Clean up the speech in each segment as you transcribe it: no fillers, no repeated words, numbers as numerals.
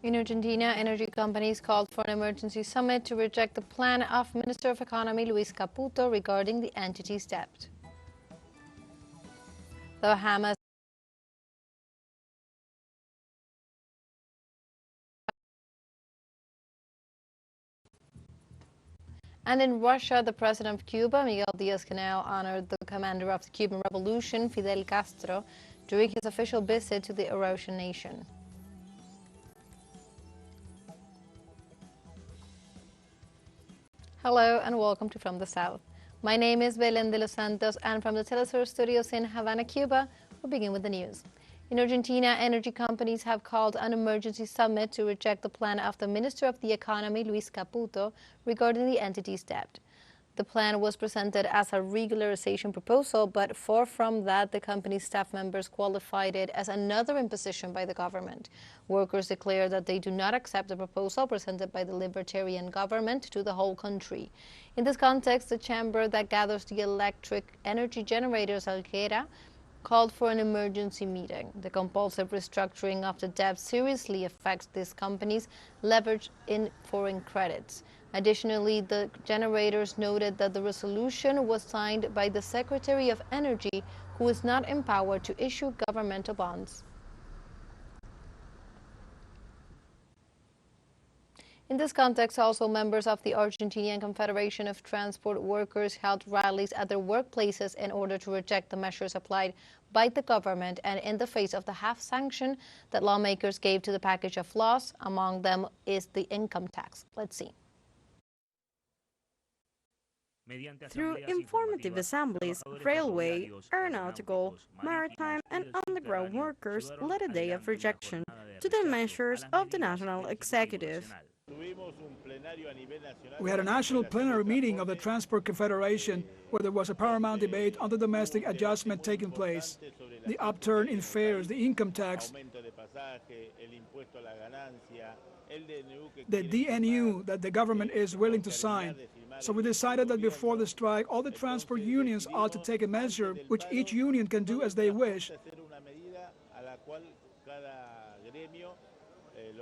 In Argentina, energy companies called for an emergency summit to reject the plan of Minister of Economy Luis Caputo regarding the entity's debt. The Bahamas and in Russia, the president of Cuba, Miguel Díaz-Canel, honored the commander of the Cuban Revolution, Fidel Castro, during his official visit to the Eurasian nation. Hello and welcome to From the South. My name is Belén de los Santos, and from the teleSUR studios in Havana, Cuba, we'll begin with the news. In Argentina, energy companies have called an emergency summit to reject the plan of the Minister of the Economy, Luis Caputo, regarding the entity's debt. The plan was presented as a regularization proposal, but far from that, the company's staff members qualified it as another imposition by the government. Workers declared that they do not accept the proposal presented by the libertarian government to the whole country. In this context, the chamber that gathers the electric energy generators, Algera, called for an emergency meeting. The compulsive restructuring of the debt seriously affects these companies leveraged in foreign credits. Additionally, the generators noted that the resolution was signed by the Secretary of Energy, who is not empowered to issue governmental bonds. In this context, also members of the Argentinian Confederation of Transport Workers held rallies at their workplaces in order to reject the measures applied by the government and in the face of the half sanction that lawmakers gave to the package of laws. Among them is the income tax. Let's see. Through informative assemblies, railway, aeronautical, maritime and underground workers led a day of rejection to the measures of the National Executive. We had a national plenary meeting of the Transport Confederation where there was a paramount debate on the domestic adjustment taking place, the upturn in fares, the income tax, the DNU that the government is willing to sign. So we decided that before the strike, all the transport unions ought to take a measure which each union can do as they wish,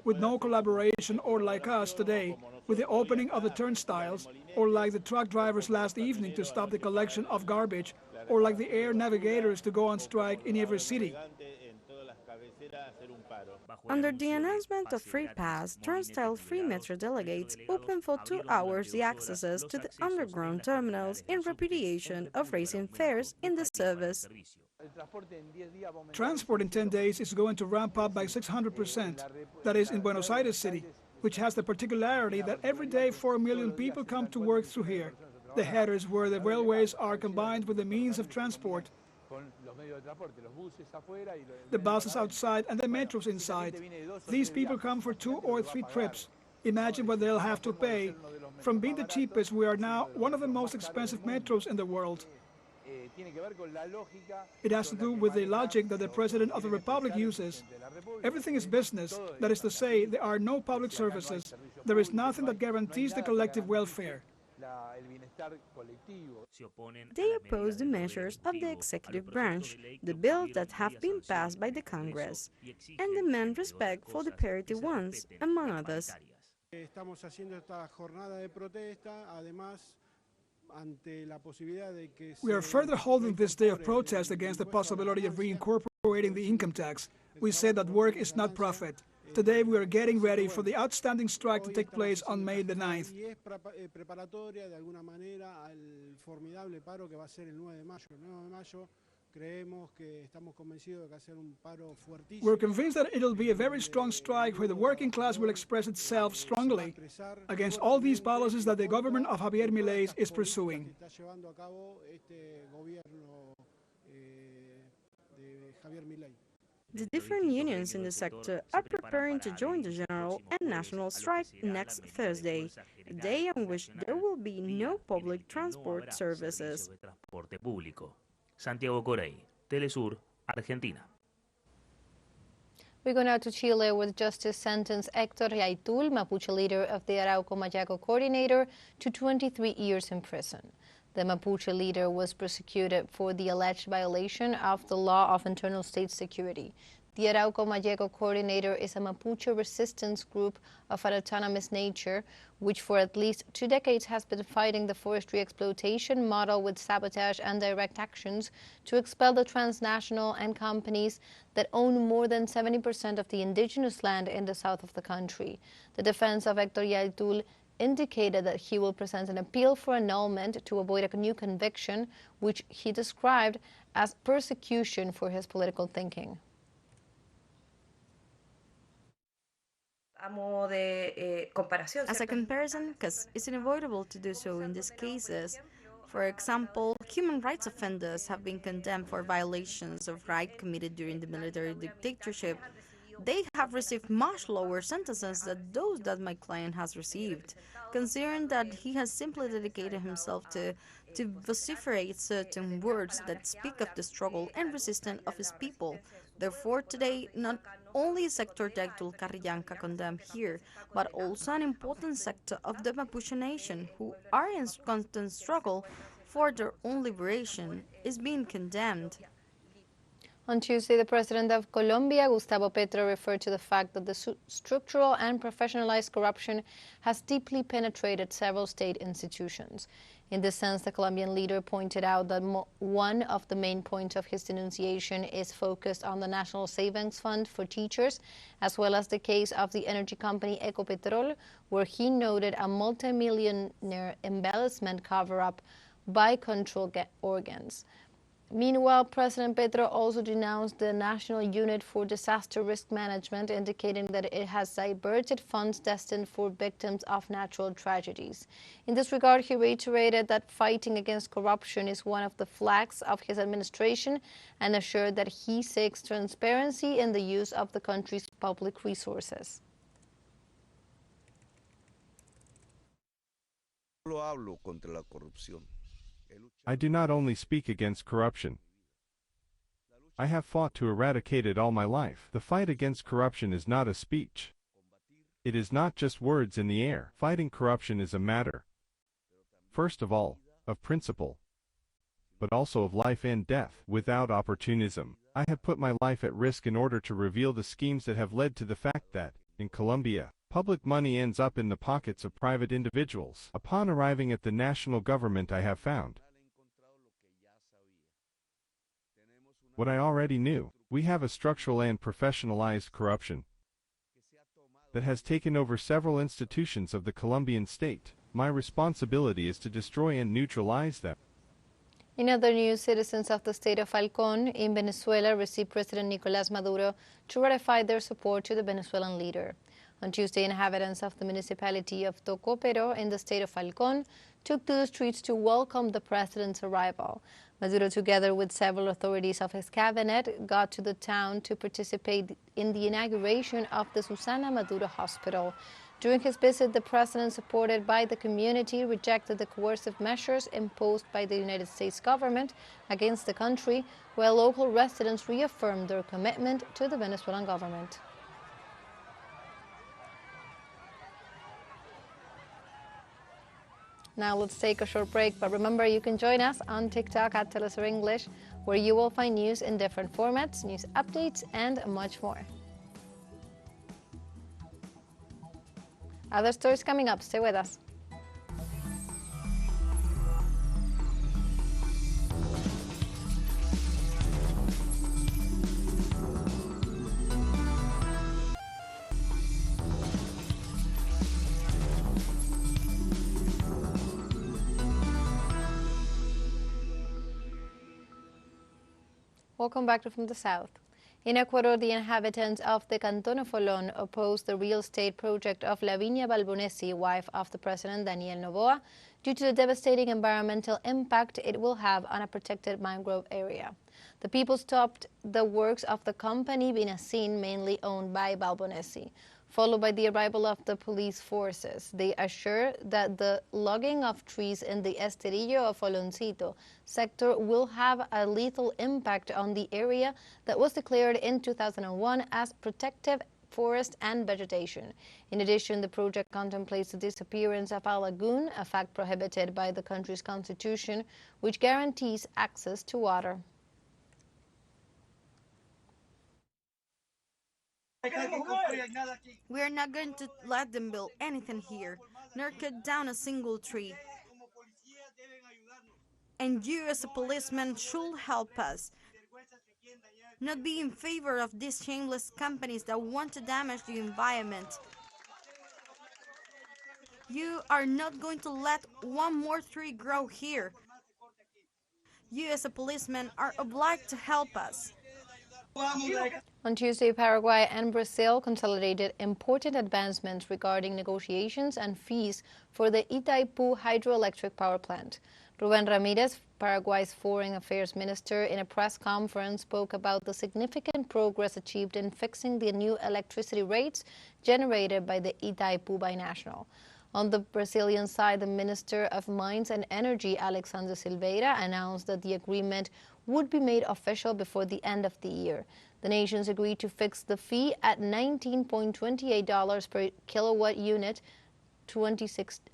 with no collaboration, or like us today, with the opening of the turnstiles, or like the truck drivers last evening to stop the collection of garbage, or like the air navigators to go on strike in every city. Under the announcement of free pass, turnstile-free metro delegates opened for 2 hours the accesses to the underground terminals in repudiation of raising fares in the service. Transport in 10 days is going to ramp up by 600%. That is in Buenos Aires City, which has the particularity that every day 4 million people come to work through here. The headers where the railways are combined with the means of transport. The buses outside and the metros inside. These people come for 2 or 3 trips. Imagine what they'll have to pay. From being the cheapest, we are now one of the most expensive metros in the world. It has to do with the logic that the President of the Republic uses. Everything is business. That is to say, there are no public services. There is nothing that guarantees the collective welfare. They oppose the measures of the executive branch, the bills that have been passed by the Congress, and demand respect for the parity ones, among others. We are further holding this day of protest against the possibility of reincorporating the income tax. We said that work is not profit. Today we are getting ready for the outstanding strike to take place on May the 9th. We're convinced that it'll be a very strong strike where the working class will express itself strongly against all these policies that the government of Javier Milei is pursuing. The different unions in the sector are preparing to join the general and national strike next Thursday, a day on which there will be no public transport services. Santiago Corey, teleSUR, Argentina. We go now to Chile, where justice sentenced Héctor Yaitul, Mapuche leader of the Arauco Mayaco coordinator, to 23 years in prison. The Mapuche leader was prosecuted for the alleged violation of the law of internal state security. The Arauco Mayeco coordinator is a Mapuche resistance group of an autonomous nature, which for at least 2 decades has been fighting the forestry exploitation model with sabotage and direct actions to expel the transnational and companies that own more than 70% of the indigenous land in the south of the country. The defense of Héctor Yaitul indicated that he will present an appeal for annulment to avoid a new conviction, which he described as persecution for his political thinking. As a comparison, because it's unavoidable to do so in these cases. For example, human rights offenders have been condemned for violations of rights committed during the military dictatorship. They have received much lower sentences than those that my client has received, considering that he has simply dedicated himself to vociferate certain words that speak of the struggle and resistance of his people. Therefore, today, not only is Héctor Yaitul Carrillanca condemned here, but also an important sector of the Mapuche nation, who are in constant struggle for their own liberation, is being condemned. On Tuesday, the president of Colombia, Gustavo Petro, referred to the fact that the structural and professionalized corruption has deeply penetrated several state institutions. In this sense, the Colombian leader pointed out that one of the main points of his denunciation is focused on the National Savings Fund for teachers, as well as the case of the energy company Ecopetrol, where he noted a multi-millionaire embezzlement cover-up by control organs. Meanwhile, President Petro also denounced the National Unit for Disaster Risk Management, indicating that it has diverted funds destined for victims of natural tragedies. In this regard, he reiterated that fighting against corruption is one of the flags of his administration and assured that he seeks transparency in the use of the country's public resources. I do not only speak against corruption. I have fought to eradicate it all my life. The fight against corruption is not a speech. It is not just words in the air. Fighting corruption is a matter, first of all, of principle, but also of life and death. Without opportunism, I have put my life at risk in order to reveal the schemes that have led to the fact that, in Colombia, public money ends up in the pockets of private individuals. Upon arriving at the national government, I have found what I already knew. We have a structural and professionalized corruption that has taken over several institutions of the Colombian state. My responsibility is to destroy and neutralize them. In other news, citizens of the state of Falcón in Venezuela received President Nicolás Maduro to ratify their support to the Venezuelan leader. On Tuesday, inhabitants of the municipality of Tocopero in the state of Falcón took to the streets to welcome the president's arrival. Maduro, together with several authorities of his cabinet, got to the town to participate in the inauguration of the Susana Maduro Hospital. During his visit, the president, supported by the community, rejected the coercive measures imposed by the United States government against the country, while local residents reaffirmed their commitment to the Venezuelan government. Now let's take a short break, but remember you can join us on TikTok at teleSUR English, where you will find news in different formats, news updates, and much more. Other stories coming up. Stay with us. Welcome back to From the South. In Ecuador, the inhabitants of the Canton of Olón opposed the real estate project of Lavinia Balbonesi, wife of the president Daniel Noboa, due to the devastating environmental impact it will have on a protected mangrove area. The people stopped the works of the company Binacin, mainly owned by Balbonesi, followed by the arrival of the police forces. They assure that the logging of trees in the Esterillo of Oloncito sector will have a lethal impact on the area that was declared in 2001 as protective forest and vegetation. In addition, the project contemplates the disappearance of a lagoon, a fact prohibited by the country's constitution, which guarantees access to water. We are not going to let them build anything here, nor cut down a single tree. And you as a policeman should help us, not be in favor of these shameless companies that want to damage the environment. You are not going to let one more tree grow here. You as a policeman are obliged to help us. On Tuesday, Paraguay and Brazil consolidated important advancements regarding negotiations and fees for the Itaipu hydroelectric power plant. Rubén Ramírez, Paraguay's Foreign Affairs Minister, in a press conference spoke about the significant progress achieved in fixing the new electricity rates generated by the Itaipu binational. On the Brazilian side, the Minister of Mines and Energy, Alexandre Silveira, announced that the agreement would be made official before the end of the year. The nations agreed to fix the fee at $19.28 per kilowatt unit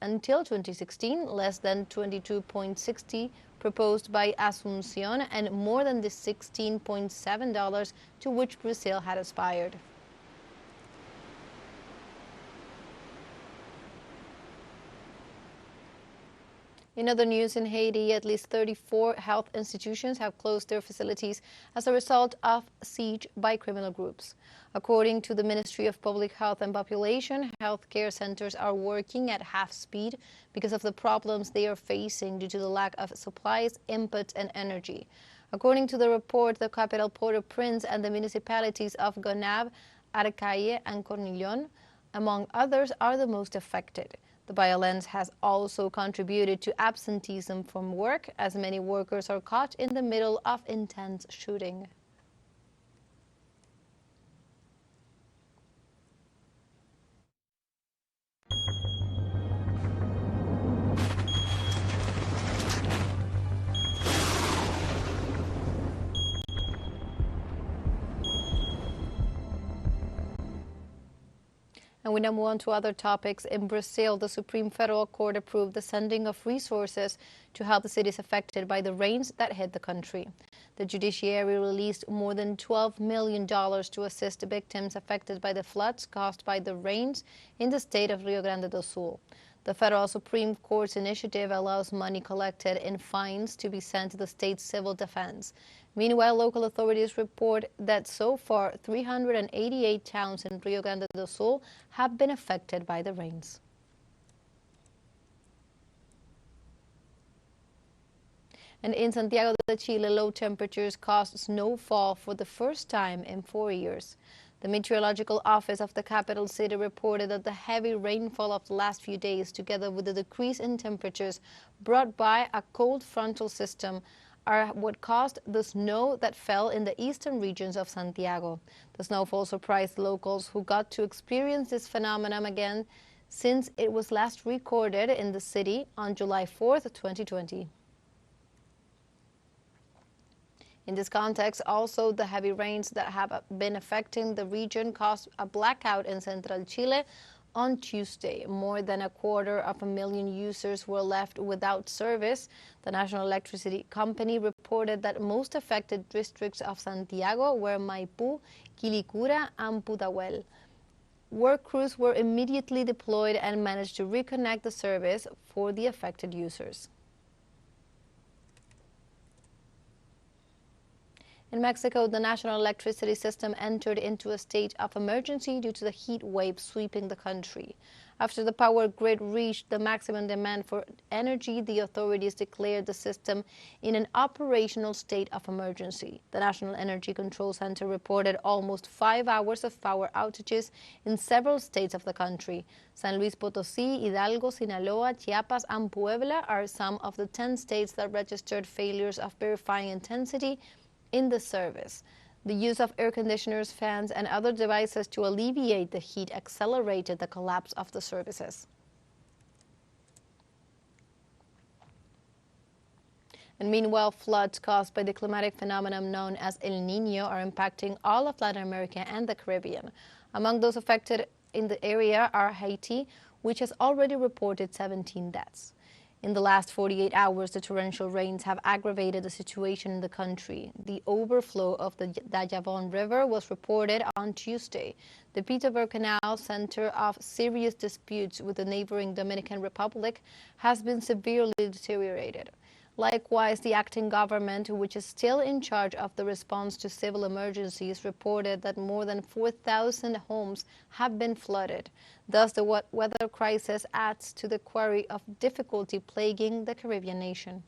until 2016, less than 22.60 proposed by Asunción, and more than the $16.7 to which Brazil had aspired. In other news, in Haiti, at least 34 health institutions have closed their facilities as a result of siege by criminal groups. According to the Ministry of Public Health and Population, healthcare centers are working at half speed because of the problems they are facing due to the lack of supplies, inputs, and energy. According to the report, the capital Port-au-Prince and the municipalities of Gonab, Arcaye, and Cornillon, among others, are the most affected. The violence has also contributed to absenteeism from work, as many workers are caught in the middle of intense shooting. And we now move on to other topics. In Brazil, the Supreme Federal Court approved the sending of resources to help the cities affected by the rains that hit the country. The judiciary released more than $12 million to assist victims affected by the floods caused by the rains in the state of Rio Grande do Sul. The Federal Supreme Court's initiative allows money collected in fines to be sent to the state's civil defense. Meanwhile, local authorities report that so far 388 towns in Rio Grande do Sul have been affected by the rains. And in Santiago de Chile, low temperatures caused snowfall for the first time in 4 years. The Meteorological Office of the capital city reported that the heavy rainfall of the last few days, together with the decrease in temperatures brought by a cold frontal system, are what caused the snow that fell in the eastern regions of Santiago. The snowfall surprised locals who got to experience this phenomenon again since it was last recorded in the city on July 4th, 2020. In this context, also, the heavy rains that have been affecting the region caused a blackout in central Chile on Tuesday. More than 250,000 users were left without service. The National Electricity Company reported that most affected districts of Santiago were Maipú, Quilicura, and Pudahuel. Work crews were immediately deployed and managed to reconnect the service for the affected users. In Mexico, the national electricity system entered into a state of emergency due to the heat wave sweeping the country. After the power grid reached the maximum demand for energy, the authorities declared the system in an operational state of emergency. The National Energy Control Center reported almost 5 hours of power outages in several states of the country. San Luis Potosí, Hidalgo, Sinaloa, Chiapas, and Puebla are some of the 10 states that registered failures of verifying intensity in the service. The use of air conditioners, fans, and other devices to alleviate the heat accelerated the collapse of the services. And meanwhile, floods caused by the climatic phenomenon known as El Niño are impacting all of Latin America and the Caribbean. Among those affected in the area are Haiti, which has already reported 17 deaths. In the last 48 hours, the torrential rains have aggravated the situation in the country. The overflow of the Dajabon River was reported on Tuesday. The Peterborough Canal, center of serious disputes with the neighboring Dominican Republic, has been severely deteriorated. Likewise, the acting government, which is still in charge of the response to civil emergencies, reported that more than 4,000 homes have been flooded. Thus, the weather crisis adds to the query of difficulty plaguing the Caribbean nation.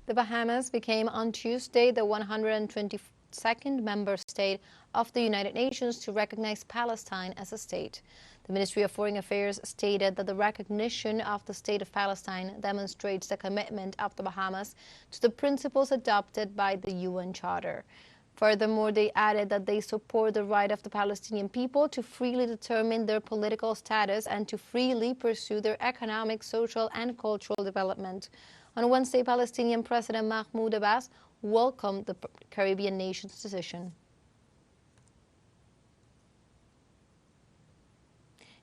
The Bahamas became on Tuesday the 122nd member state of the United Nations to recognize Palestine as a state. The Ministry of Foreign Affairs stated that the recognition of the state of Palestine demonstrates the commitment of the Bahamas to the principles adopted by the UN Charter. Furthermore, they added that they support the right of the Palestinian people to freely determine their political status and to freely pursue their economic, social, and cultural development. On Wednesday, Palestinian President Mahmoud Abbas welcomed the Caribbean nation's decision.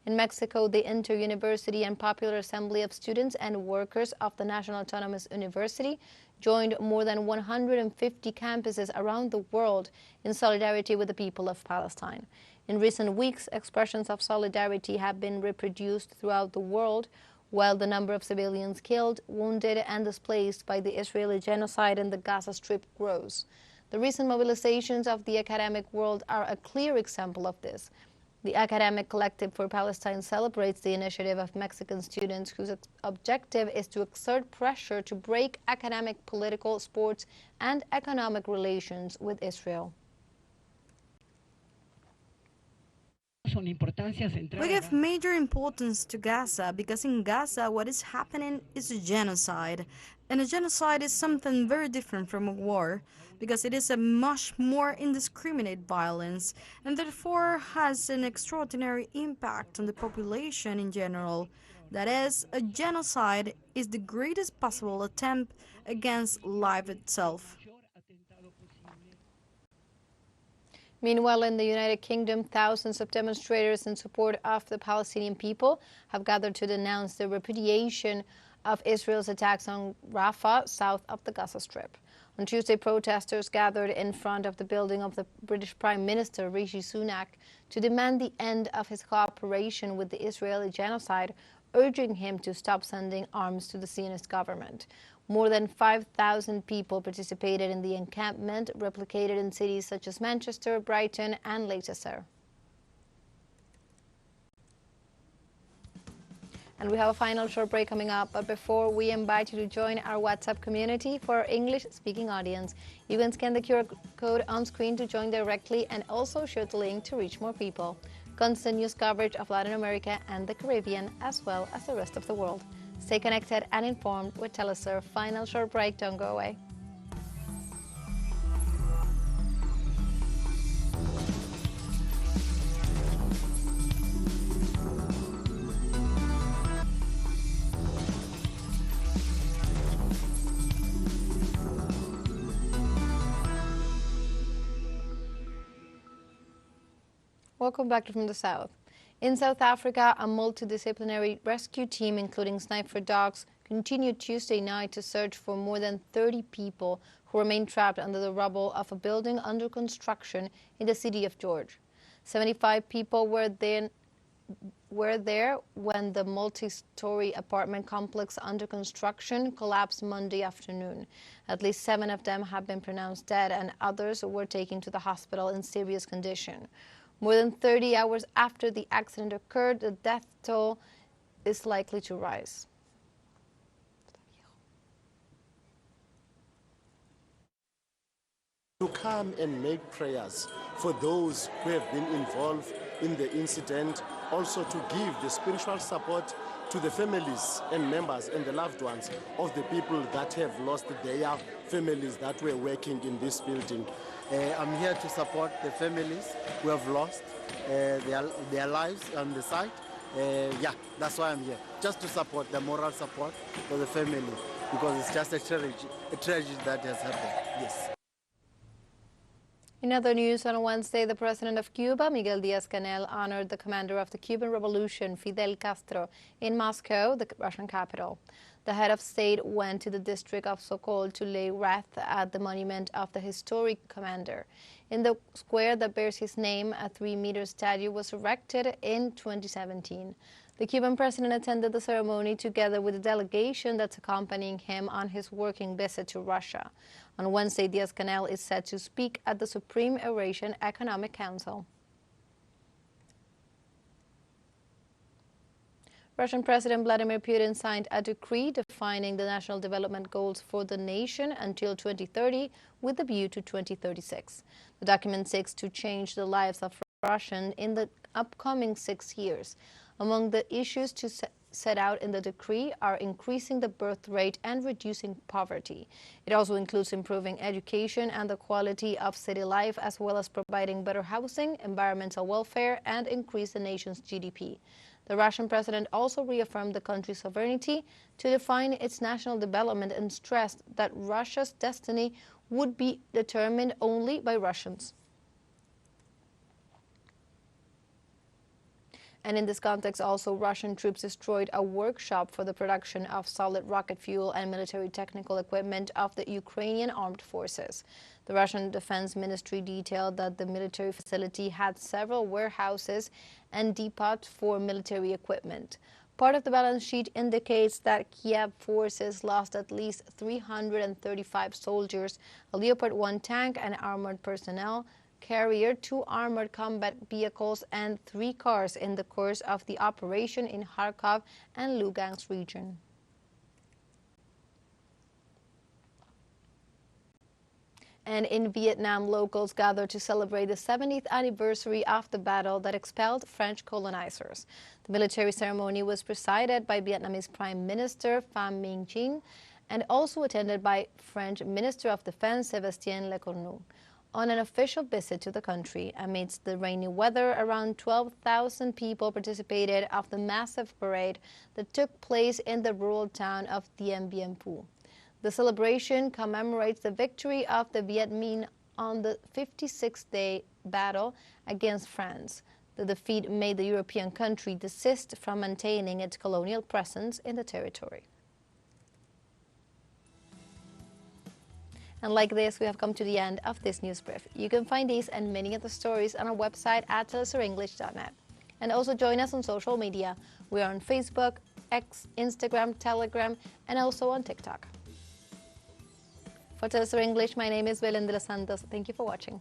In Mexico, the Inter-University and Popular Assembly of Students and Workers of the National Autonomous University joined more than 150 campuses around the world in solidarity with the people of Palestine. In recent weeks, expressions of solidarity have been reproduced throughout the world, while the number of civilians killed, wounded, and displaced by the Israeli genocide in the Gaza Strip grows. The recent mobilizations of the academic world are a clear example of this. The Academic Collective for Palestine celebrates the initiative of Mexican students whose objective is to exert pressure to break academic, political, sports, and economic relations with Israel. We give major importance to Gaza because in Gaza what is happening is a genocide. And a genocide is something very different from a war because it is a much more indiscriminate violence and therefore has an extraordinary impact on the population in general. That is, a genocide is the greatest possible attempt against life itself. Meanwhile, in the United Kingdom, thousands of demonstrators in support of the Palestinian people have gathered to denounce the repudiation of Israel's attacks on Rafah, south of the Gaza Strip. On Tuesday, protesters gathered in front of the building of the British Prime Minister Rishi Sunak to demand the end of his cooperation with the Israeli genocide, urging him to stop sending arms to the Zionist government. More than 5,000 people participated in the encampment, replicated in cities such as Manchester, Brighton, and Leicester. And we have a final short break coming up, but before we invite you to join our WhatsApp community for our English-speaking audience. You can scan the QR code on screen to join directly and also share the link to reach more people. Constant news coverage of Latin America and the Caribbean, as well as the rest of the world. Stay connected and informed with teleSUR. Final short break, don't go away. Welcome back From the South. In South Africa, a multidisciplinary rescue team, including sniper dogs, continued Tuesday night to search for more than 30 people who remain trapped under the rubble of a building under construction in the city of George. 75 people were there when the multi-story apartment complex under construction collapsed Monday afternoon. At least 7 of them have been pronounced dead, and others were taken to the hospital in serious condition. More than 30 hours after the accident occurred, the death toll is likely to rise. To come and make prayers for those who have been involved in the incident, also to give the spiritual support to the families and members and the loved ones of the people that have lost their families that were working in this building. I'm here to support the families who have lost their lives on the side. Yeah, that's why I'm here, just to support the moral support for the family, because it's just a tragedy that has happened. Yes. In other news, on Wednesday, the president of Cuba, Miguel Díaz-Canel, honored the commander of the Cuban Revolution, Fidel Castro, in Moscow, the Russian capital. The head of state went to the district of Sokol to lay wreath at the monument of the historic commander. In the square that bears his name, a 3-meter statue was erected in 2017. The Cuban president attended the ceremony together with a delegation that's accompanying him on his working visit to Russia. On Wednesday, Díaz-Canel is set to speak at the Supreme Eurasian Economic Council. Russian President Vladimir Putin signed a decree defining the national development goals for the nation until 2030 with a view to 2036. The document seeks to change the lives of Russians in the upcoming 6 years. Among the issues to set out in the decree are increasing the birth rate and reducing poverty. It also includes improving education and the quality of city life, as well as providing better housing, environmental welfare, and increase the nation's GDP. The Russian president also reaffirmed the country's sovereignty to define its national development and stressed that Russia's destiny would be determined only by Russians. And in this context, also, Russian troops destroyed a workshop for the production of solid rocket fuel and military technical equipment of the Ukrainian armed forces. The Russian Defense Ministry detailed that the military facility had several warehouses and depots for military equipment. Part of the balance sheet indicates that Kiev forces lost at least 335 soldiers, a Leopard 1 tank, and armored personnel carrier, 2 armored combat vehicles, and 3 cars in the course of the operation in Kharkov and Lugansk region. And in Vietnam, locals gathered to celebrate the 70th anniversary of the battle that expelled French colonizers. The military ceremony was presided by Vietnamese Prime Minister Pham Minh Chinh and also attended by French Minister of Defense Sébastien Lecornu. On an official visit to the country, amidst the rainy weather, around 12,000 people participated of the massive parade that took place in the rural town of Dien Bien Phu. The celebration commemorates the victory of the Viet Minh on the 56-day battle against France. The defeat made the European country desist from maintaining its colonial presence in the territory. And like this, we have come to the end of this news brief. You can find these and many other stories on our website at telesurenglish.net. And also join us on social media. We are on Facebook, X, Instagram, Telegram, and also on TikTok. For TeleSUR English, my name is Belén de los Santos. Thank you for watching.